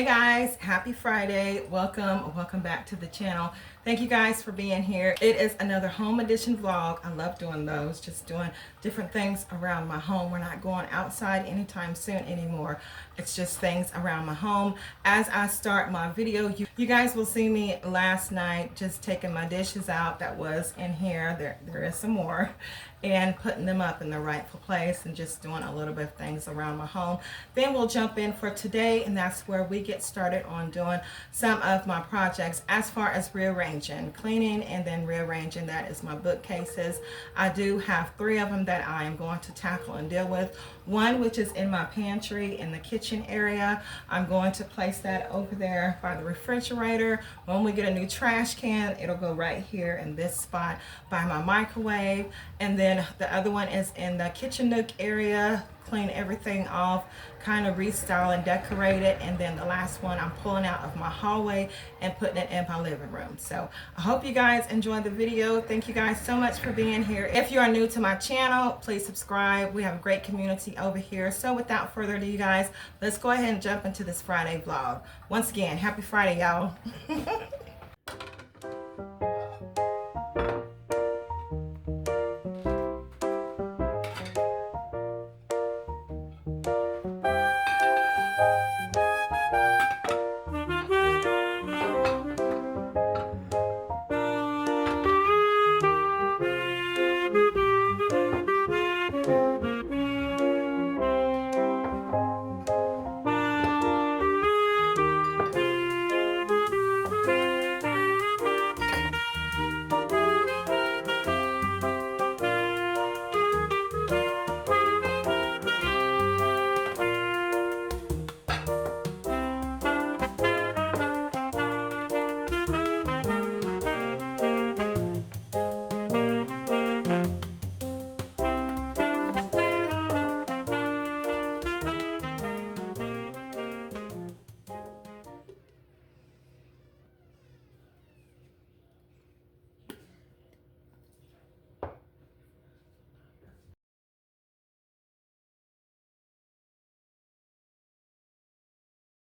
Hey guys, happy Friday. Welcome back to the channel. Thank you guys for being here. It is another home edition vlog. I love doing those, just doing different things around my home. We're not going outside anytime soon anymore. It's just things around my home. As I start my video, you guys will see me last night just taking my dishes out that was in here. There is some more, and putting them up in the rightful place and just doing a little bit of things around my home. Then we'll jump in for today, and that's where we get started on doing some of my projects as far as rearranging, cleaning and then rearranging. That is my bookcases. I do have 3 of them that I am going to tackle and deal with. One which is in my pantry in the kitchen area. I'm going to place that over there by the refrigerator. When we get a new trash can, it'll go right here in this spot by my microwave. And then the other one is in the kitchen nook area. Clean everything off, kind of restyle and decorate it. And then the last one I'm pulling out of my hallway and putting it in my living room. So I hope you guys enjoyed the video. Thank you guys so much for being here. If you are new to my channel, please subscribe. We have a great community over here. So without further ado, you guys, let's go ahead and jump into this Friday vlog. Once again, happy Friday, y'all.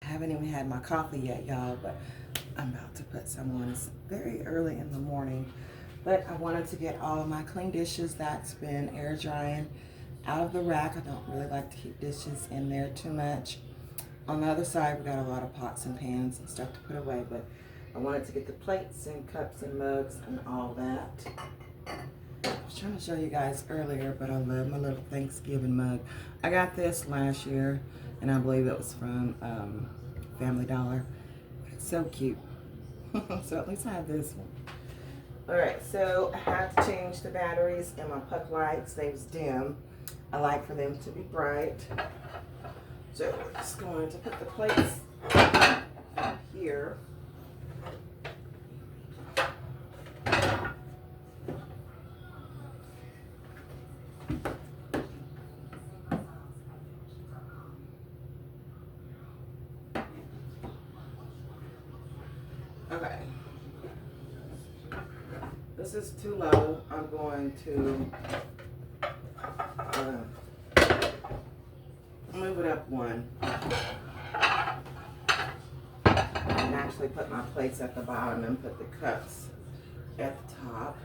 I haven't even had my coffee yet, y'all, but I'm about to put some on. It's very early in the morning, but I wanted to get all of my clean dishes that's been air drying out of the rack. I don't really like to keep dishes in there too much. On the other side, we got a lot of pots and pans and stuff to put away, but I wanted to get the plates and cups and mugs and all that. I was trying to show you guys earlier, but I love my little Thanksgiving mug. I got this last year, and I believe it was from Family Dollar. It's so cute. So at least I have this one. Alright, so I had to change the batteries in my puck lights. They was dim. I like for them to be bright. So we're just going to put the plates here. Okay. This is too low. I'm going to move it up one. And actually put my plates at the bottom and put the cups at the top.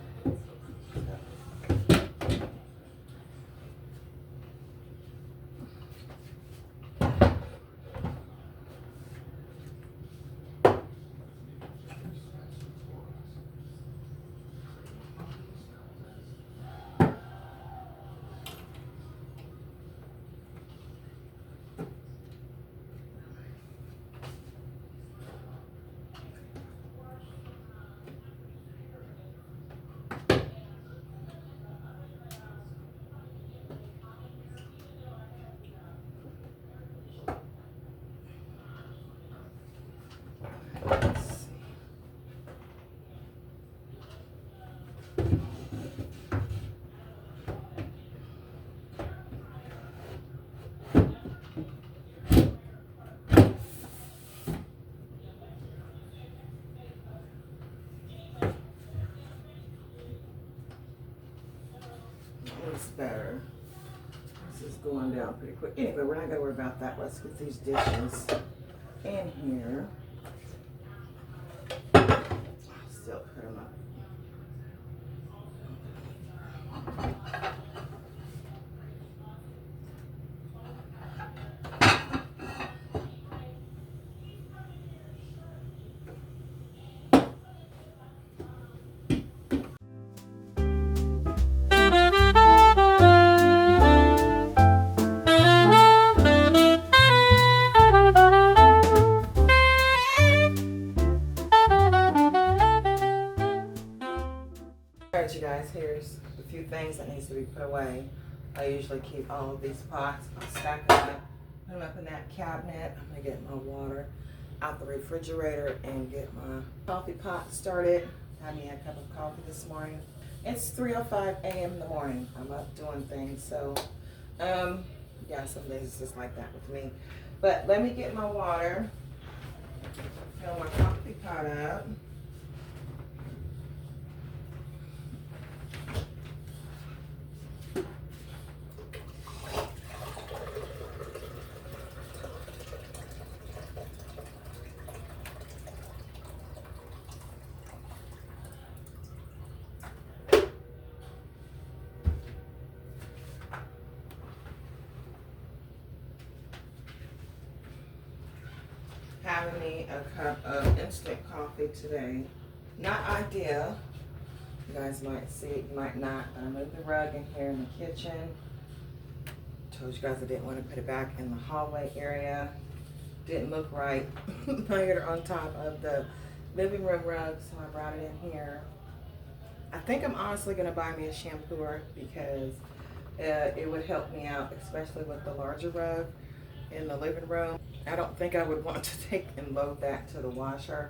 Better. This is going down pretty quick. Anyway, we're not going to worry about that. Let's get these dishes in here. I'll still put them up. Alright, you guys, here's a few things that needs to be put away. I usually keep all of these pots. I'll stack them up, put them up in that cabinet. I'm gonna get my water out the refrigerator and get my coffee pot started. Had me a cup of coffee this morning. It's 3:05 a.m. in the morning. I'm up doing things, so yeah, some days it's just like that with me. But let me get my water, fill my coffee pot up. Having me a cup of instant coffee today. Not ideal. You guys might see it, you might not. I moved the rug in here in the kitchen. Told you guys I didn't want to put it back in the hallway area. Didn't look right. Layered on top of the living room rug, so I brought it in here. I think I'm honestly going to buy me a shampooer because it would help me out, especially with the larger rug in the living room. I don't think I would want to take and load that to the washer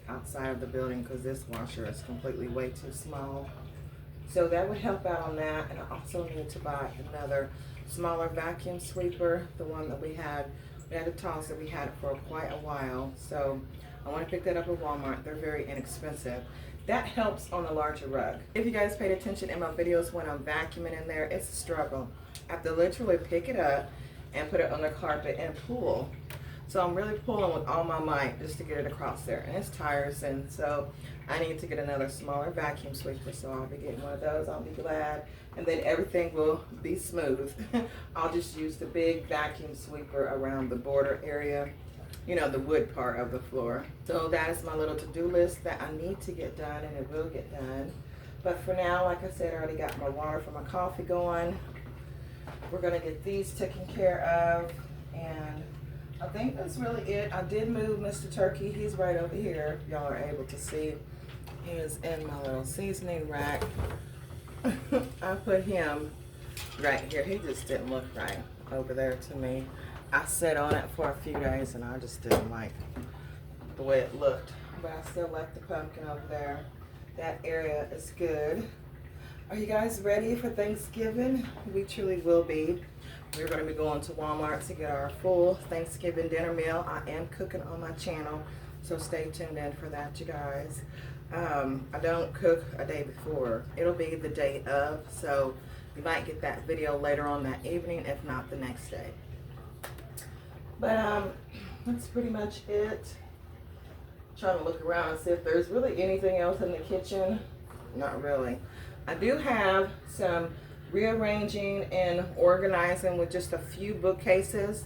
outside of the building because this washer is completely way too small. So that would help out on that. And I also need to buy another smaller vacuum sweeper. The one that we had a toss that we had it for quite a while. So I want to pick that up at Walmart. They're very inexpensive. That helps on the larger rug. If you guys paid attention in my videos when I'm vacuuming in there, it's a struggle. I have to literally pick it up and put it on the carpet and pull. So I'm really pulling with all my might just to get it across there, and it's tiresome. So I need to get another smaller vacuum sweeper, so I'll be getting one of those. I'll be glad, and then everything will be smooth. I'll just use the big vacuum sweeper around the border area, you know, the wood part of the floor. So that is my little to-do list that I need to get done, and it will get done. But for now, like I said, I already got my water for my coffee going. We're gonna get these taken care of, and I think that's really it. I did move Mr. Turkey. He's right over here. Y'all are able to see. He is in my little seasoning rack. I put him right here. He just didn't look right over there to me. I sat on it for a few days and I just didn't like the way it looked. But I still like the pumpkin over there. That area is good. Are you guys ready for Thanksgiving? We truly will be. We're going to be going to Walmart to get our full Thanksgiving dinner meal. I am cooking on my channel, so stay tuned in for that, you guys. I don't cook a day before. It'll be the day of, so you might get that video later on that evening, if not the next day. But that's pretty much it. Trying to look around and see if there's really anything else in the kitchen. Not really. I do have some rearranging and organizing with just a few bookcases.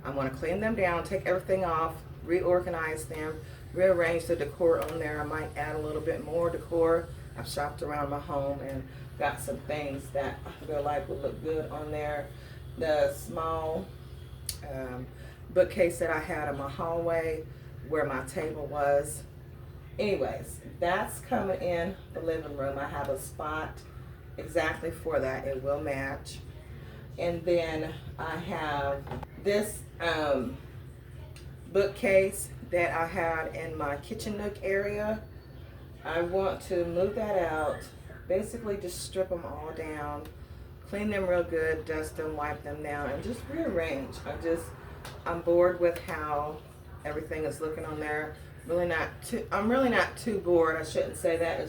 I want to clean them down, take everything off, reorganize them, rearrange the decor on there. I might add a little bit more decor. I've shopped around my home and got some things that I feel like would look good on there. The small bookcase that I had in my hallway where my table was. Anyways, that's coming in the living room. I have a spot exactly for that. It will match. And then I have this bookcase that I had in my kitchen nook area. I want to move that out, basically just strip them all down, clean them real good, dust them, wipe them down, and just rearrange. I'm bored with how everything is looking on there. I'm really not too bored. I shouldn't say that.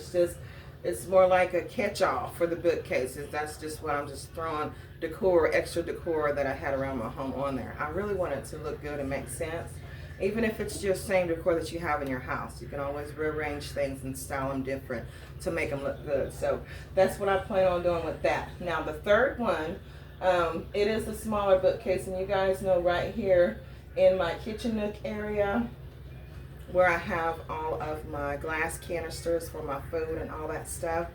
It's more like a catch-all for the bookcases. That's just what I'm just throwing decor, extra decor that I had around my home on there. I really want it to look good and make sense. Even if it's just same decor that you have in your house, you can always rearrange things and style them different to make them look good. So that's what I plan on doing with that. Now the third one, it is a smaller bookcase, and you guys know right here in my kitchen nook area where I have all of my glass canisters for my food and all that stuff.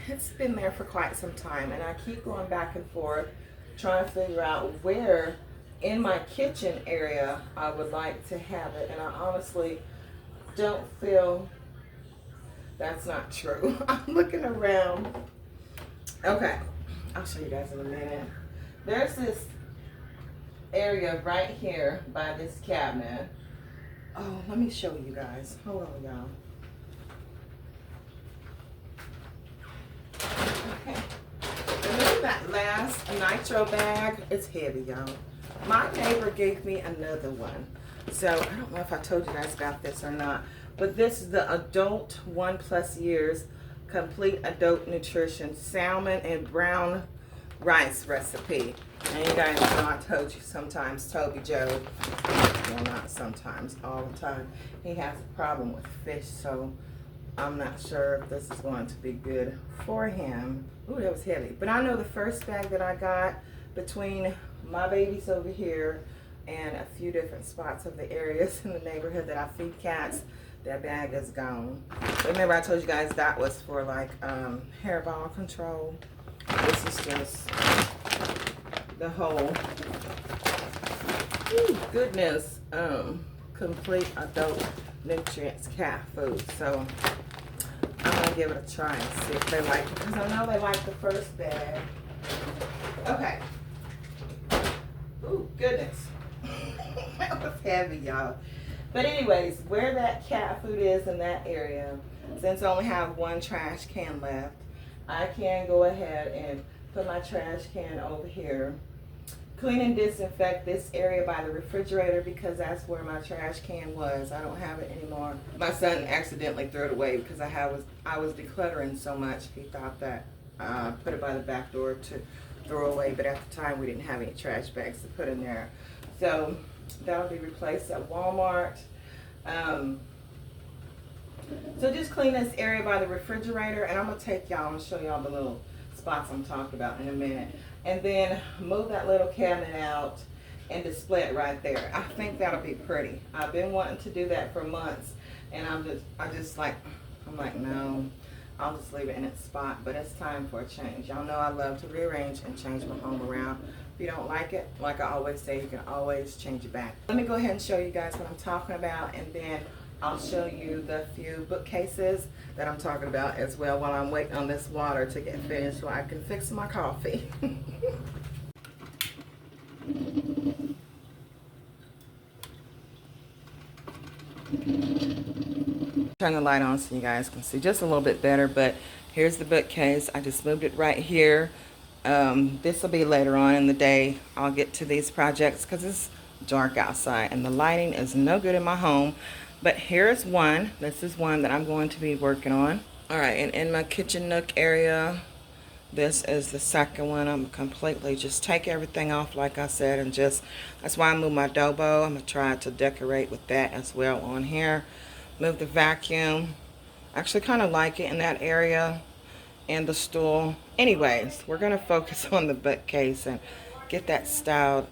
It's been there for quite some time, and I keep going back and forth trying to figure out where in my kitchen area I would like to have it, and I honestly don't feel that's not true. I'm looking around. Okay, I'll show you guys in a minute. There's this area right here by this cabinet. Oh, let me show you guys. Hold on, y'all. Okay. Remember that last nitro bag? It's heavy, y'all. My neighbor gave me another one. So I don't know if I told you guys about this or not, but this is the adult 1+ years complete adult nutrition salmon and brown rice recipe. And you guys know I told you sometimes Toby Joe, well not sometimes, all the time, he has a problem with fish, so I'm not sure if this is going to be good for him. Ooh, that was heavy. But I know the first bag that I got, between my babies over here and a few different spots of the areas in the neighborhood that I feed cats, that bag is gone. Remember I told you guys that was for like hairball control. This is just the whole, ooh, goodness, complete adult nutrients cat food. So I'm gonna give it a try and see if they like it, because I know they like the first bag. Okay. Ooh, goodness. That was heavy, y'all. But anyways, where that cat food is in that area, since I only have one trash can left, I can go ahead and put my trash can over here. Clean and disinfect this area by the refrigerator, because that's where my trash can was. I don't have it anymore. My son accidentally threw it away because I was decluttering so much. He thought that I put it by the back door to throw away, but at the time we didn't have any trash bags to put in there. So that'll be replaced at Walmart. So just clean this area by the refrigerator, and I'm gonna take y'all and show y'all the little spots I'm talking about in a minute. And then move that little cabinet out and display it right there. I think that'll be pretty. I've been wanting to do that for months, and I'm like, no, I'll just leave it in its spot. But it's time for a change. Y'all know I love to rearrange and change my home around. If you don't like it, like I always say, you can always change it back. Let me go ahead and show you guys what I'm talking about, and then I'll show you the few bookcases that I'm talking about as well while I'm waiting on this water to get finished so I can fix my coffee. Turn the light on so you guys can see just a little bit better, but here's the bookcase. I just moved it right here. This will be later on in the day. I'll get to these projects because it's dark outside and the lighting is no good in my home. But here's one. This is one that I'm going to be working on. All right, and in my kitchen nook area, this is the second one. I'm completely just take everything off, like I said, and just, that's why I moved my Dobo. I'm gonna try to decorate with that as well on here. Move the vacuum. I actually kind of like it in that area, and the stool. Anyways, we're gonna focus on the bookcase and get that styled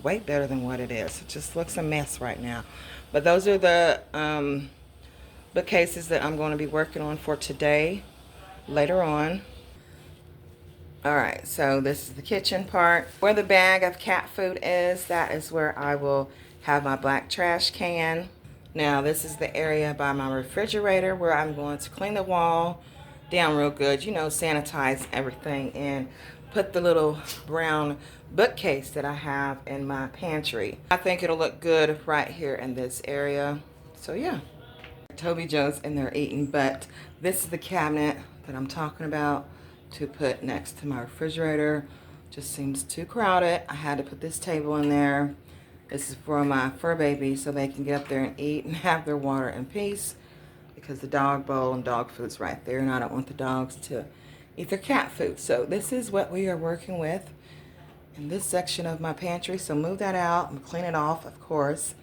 way better than what it is. It just looks a mess right now. But those are the bookcases that I'm going to be working on for today, later on. Alright, so this is the kitchen part. Where the bag of cat food is, that is where I will have my black trash can. Now this is the area by my refrigerator where I'm going to clean the wall down real good, you know, sanitize everything, and put the little brown bookcase that I have in my pantry. I think it'll look good right here in this area. So yeah, Toby Joe's in there eating, but this is the cabinet that I'm talking about to put next to my refrigerator. Just seems too crowded. I had to put this table in there. This is for my fur babies so they can get up there and eat and have their water in peace. because the dog bowl and dog food's right there, and I don't want the dogs to eat their cat food. So this is what we are working with in this section of my pantry. So move that out and clean it off, of course,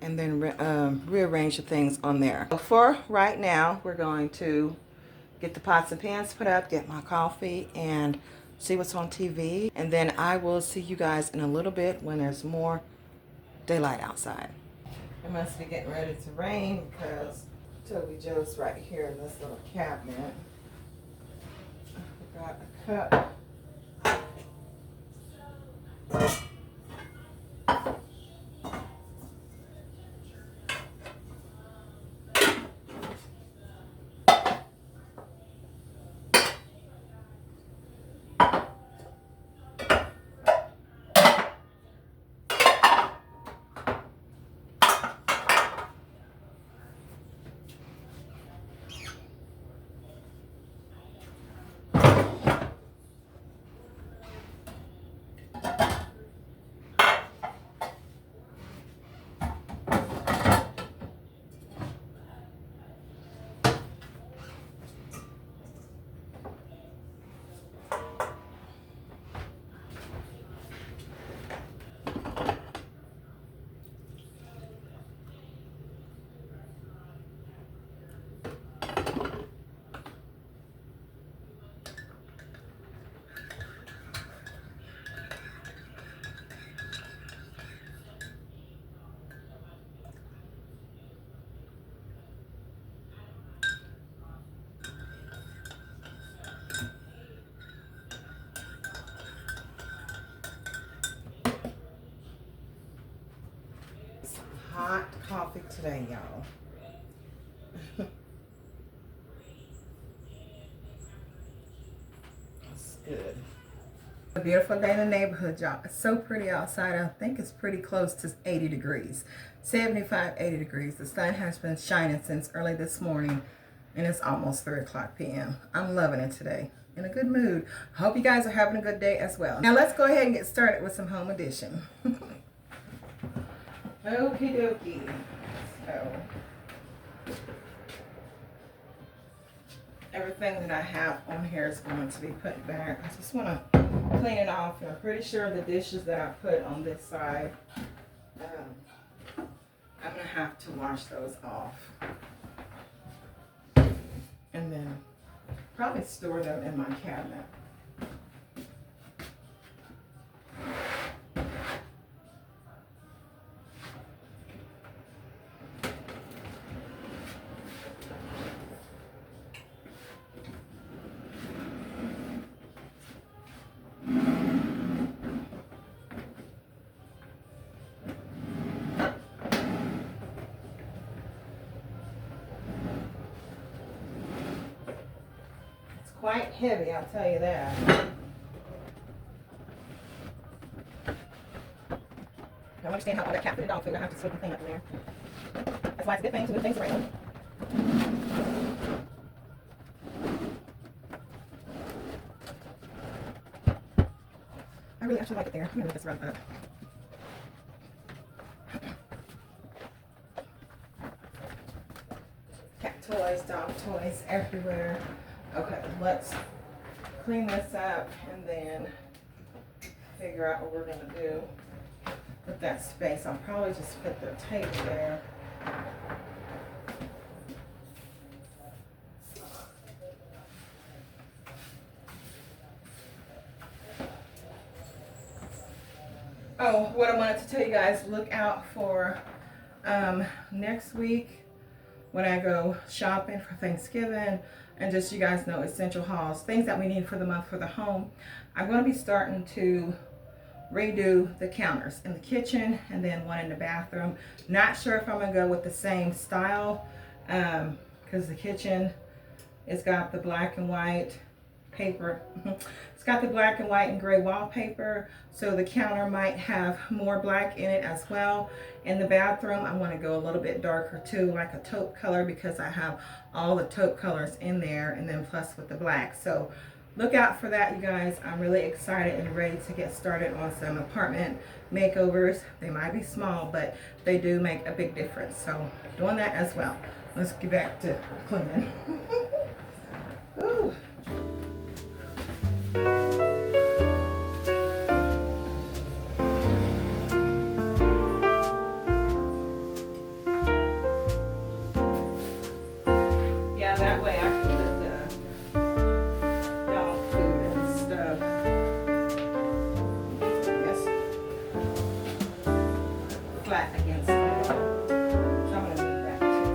and then rearrange the things on there. So for right now, we're going to get the pots and pans put up, get my coffee, and see what's on TV. And then I will see you guys in a little bit when there's more daylight outside. It must be getting ready to rain because Toby Joe's right here in this little cabinet. I forgot a cup. Hot coffee today, y'all. That's good. A beautiful day in the neighborhood, y'all. It's so pretty outside. I think it's pretty close to 80 degrees. 75, 80 degrees. The sun has been shining since early this morning, and it's almost 3 o'clock p.m. I'm loving it today. In a good mood. Hope you guys are having a good day as well. Now let's go ahead and get started with some home edition. Okie dokie. So, everything that I have on here is going to be put back. I just want to clean it off. And I'm pretty sure the dishes that I put on this side, I'm going to have to wash those off. And then probably store them in my cabinet. Quite heavy, I'll tell you that. I understand how all that cat food and dog food, I have to sweep the thing up in there. That's why it's a good thing to move things around. I really actually like it there. I'm gonna move this rug up. Cat toys, dog toys everywhere. Okay, let's clean this up and then figure out what we're going to do with that space. I'll probably just put the table there. Oh, what I wanted to tell you guys, look out for next week when I go shopping for Thanksgiving. And just, you guys know, essential hauls, things that we need for the month for the home. I'm going to be starting to redo the counters in the kitchen and then one in the bathroom. Not sure if I'm going to go with the same style because the kitchen, it's got the black and white paper. It's got the black and white and gray wallpaper, so the counter might have more black in it as well. In the bathroom, I want to go a little bit darker too, like a taupe color, because I have all the taupe colors in there, and then plus with the black. So look out for that, you guys. I'm really excited and ready to get started on some apartment makeovers. They might be small, but they do make a big difference. So doing that as well. Let's get back to cleaning. Ooh. Yeah, that way I can put the dog food and stuff. Yes. Flat against the wall. So I'm gonna move that too.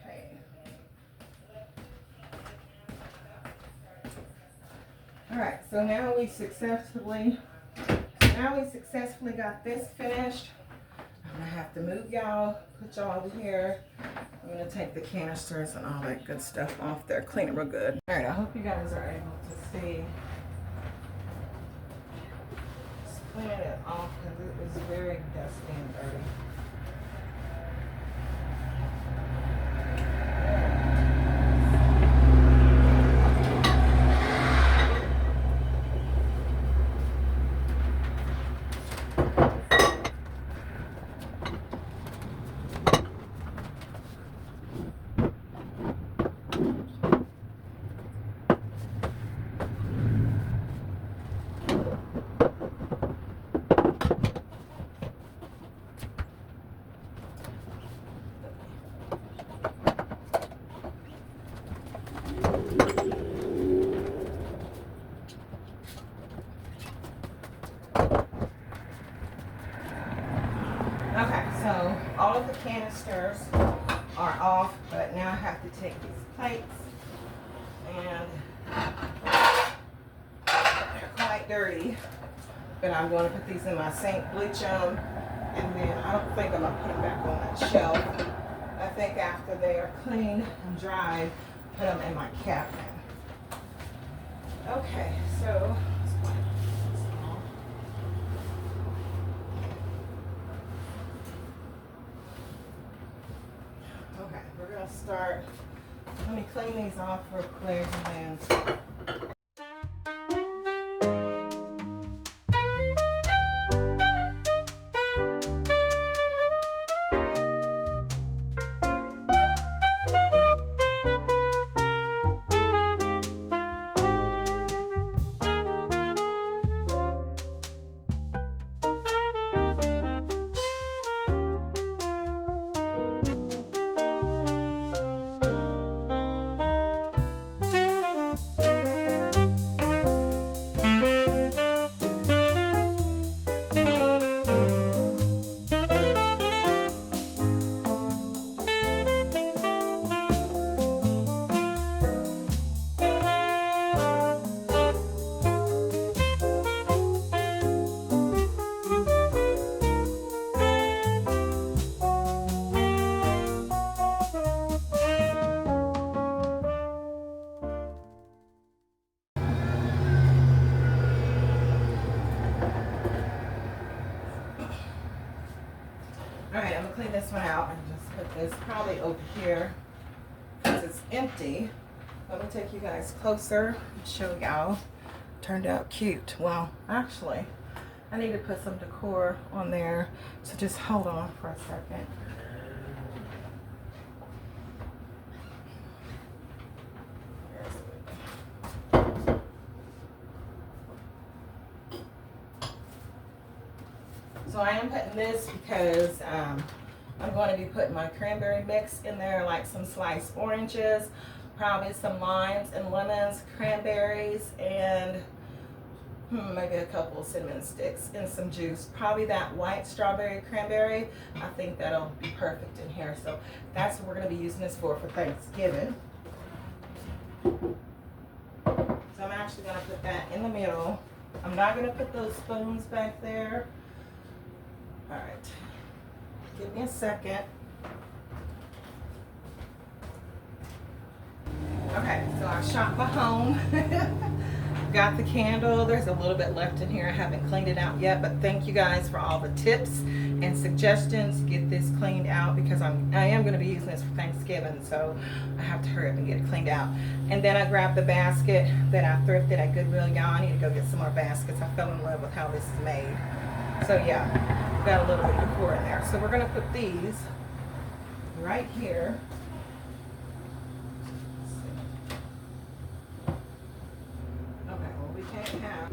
Okay. All right, so now we successfully got this finished. I'm gonna have to move y'all, put y'all over here. I'm gonna take the canisters and all that good stuff off there, clean it real good. All right, I hope you guys are able to see. Just cleaning it off because it was very dusty and dirty. Okay, so all of the canisters are off, but now I have to take these plates and they're quite dirty. But I'm going to put these in my sink, bleach them, and then I don't think I'm going to put them back on that shelf. I think after they are clean and dried, put them in my cabinet. Okay, so okay, we're going to start. Let me clean these off real quick and then all right, I'm gonna clean this one out and just put this probably over here because it's empty. Let me take you guys closer and show y'all. Turned out cute. Well, actually, I need to put some decor on there, so just hold on for a second. So I am putting this because I'm going to be putting my cranberry mix in there, like some sliced oranges, probably some limes and lemons, cranberries, and maybe a couple of cinnamon sticks and some juice. Probably that white strawberry cranberry. I think that'll be perfect in here. So that's what we're going to be using this for Thanksgiving. So I'm actually going to put that in the middle. I'm not going to put those spoons back there. All right, give me a second. Okay, so I shot my home. Got the candle. There's a little bit left in here. I haven't cleaned it out yet, but thank you guys for all the tips and suggestions to get this cleaned out, because I am going to be using this for Thanksgiving, so I have to hurry up and get it cleaned out. And then I grabbed the basket that I thrifted at Goodwill. Y'all, I need to go get some more baskets. I fell in love with how this is made. So yeah, we've got a little bit of decor in there. So we're going to put these right here. Okay, well, we can't have.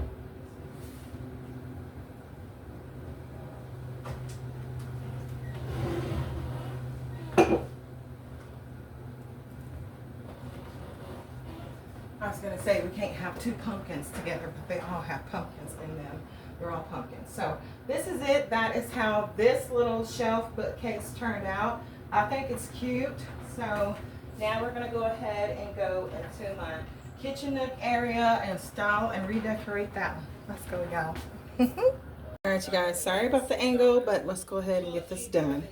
I was going to say we can't have two pumpkins together, but they all have pumpkins in them. They're all pumpkins. So this is it. That is how this little shelf bookcase turned out. I think it's cute. So now we're going to go ahead and go into my kitchen nook area and style and redecorate that one. Let's go, y'all. All right, you guys. Sorry about the angle, but let's go ahead and get this done.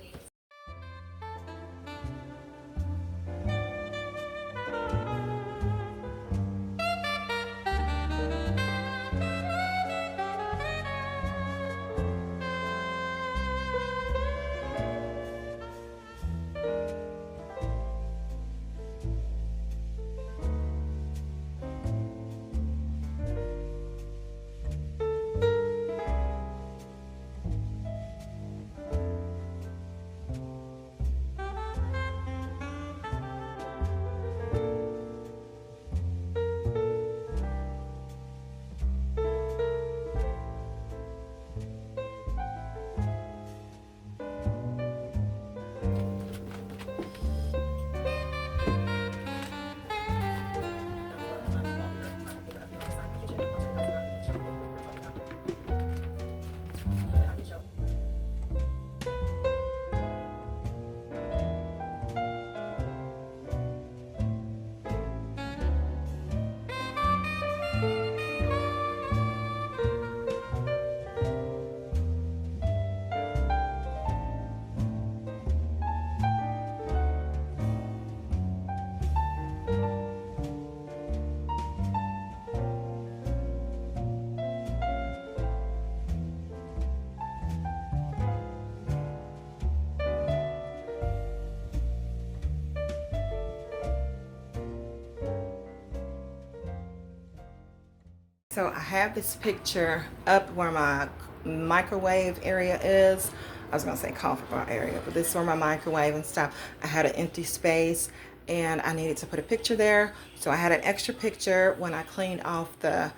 So I have this picture up where my microwave area is. I was gonna say coffee bar area, but this is where my microwave and stuff. I had an empty space and I needed to put a picture there. So I had an extra picture when I cleaned off the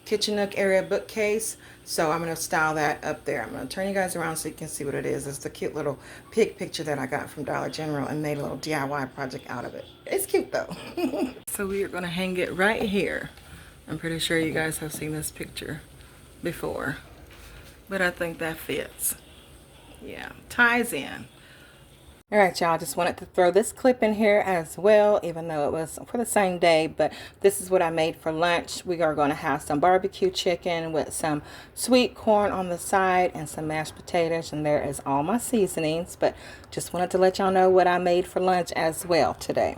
kitchen nook area bookcase. So I'm gonna style that up there. I'm gonna turn you guys around so you can see what it is. It's the cute little pig picture that I got from Dollar General and made a little DIY project out of it. It's cute though. So we are gonna hang it right here. I'm pretty sure you guys have seen this picture before, but I think that fits. Yeah, ties in. All right, y'all, just wanted to throw this clip in here as well, even though it was for the same day, but this is what I made for lunch. We are going to have some barbecue chicken with some sweet corn on the side and some mashed potatoes, and there is all my seasonings, but just wanted to let y'all know what I made for lunch as well today.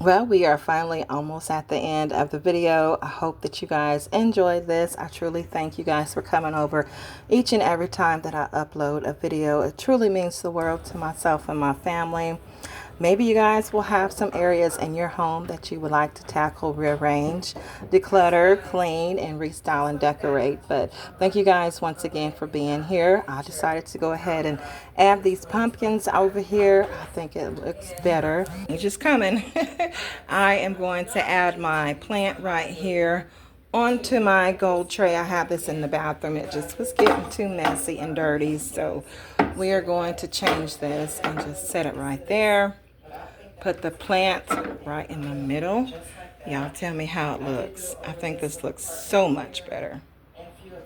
Well, we are finally almost at the end of the video. I hope that you guys enjoyed this. I truly thank you guys for coming over each and every time that I upload a video. It truly means the world to myself and my family. Maybe you guys will have some areas in your home that you would like to tackle, rearrange, declutter, clean, and restyle and decorate. But thank you guys once again for being here. I decided to go ahead and add these pumpkins over here. I think it looks better. It's just coming. I am going to add my plant right here onto my gold tray. I have this in the bathroom. It just was getting too messy and dirty. So we are going to change this and just set it right there. Put the plant right in the middle. Y'all tell me how it looks. I think this looks so much better.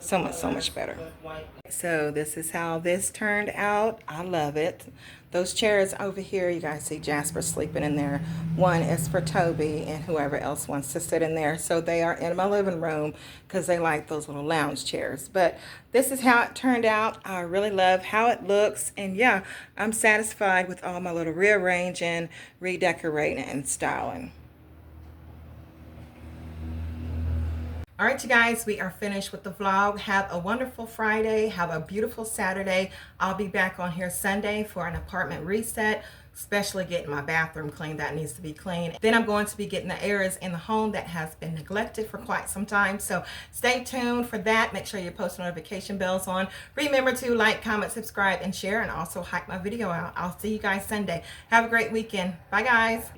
So much better. So this is how this turned out. I love it. Those chairs over here, you guys see Jasper sleeping in there. One is for Toby and whoever else wants to sit in there. So they are in my living room because they like those little lounge chairs. But this is how it turned out. I really love how it looks. And yeah, I'm satisfied with all my little rearranging, redecorating, and styling. All right, you guys, we are finished with the vlog. Have a wonderful Friday. Have a beautiful Saturday. I'll be back on here Sunday for an apartment reset, especially getting my bathroom cleaned. That needs to be clean. Then I'm going to be getting the areas in the home that has been neglected for quite some time. So stay tuned for that. Make sure your post notification bells on. Remember to like, comment, subscribe, and share, and also hype my video out. I'll see you guys Sunday. Have a great weekend. Bye, guys.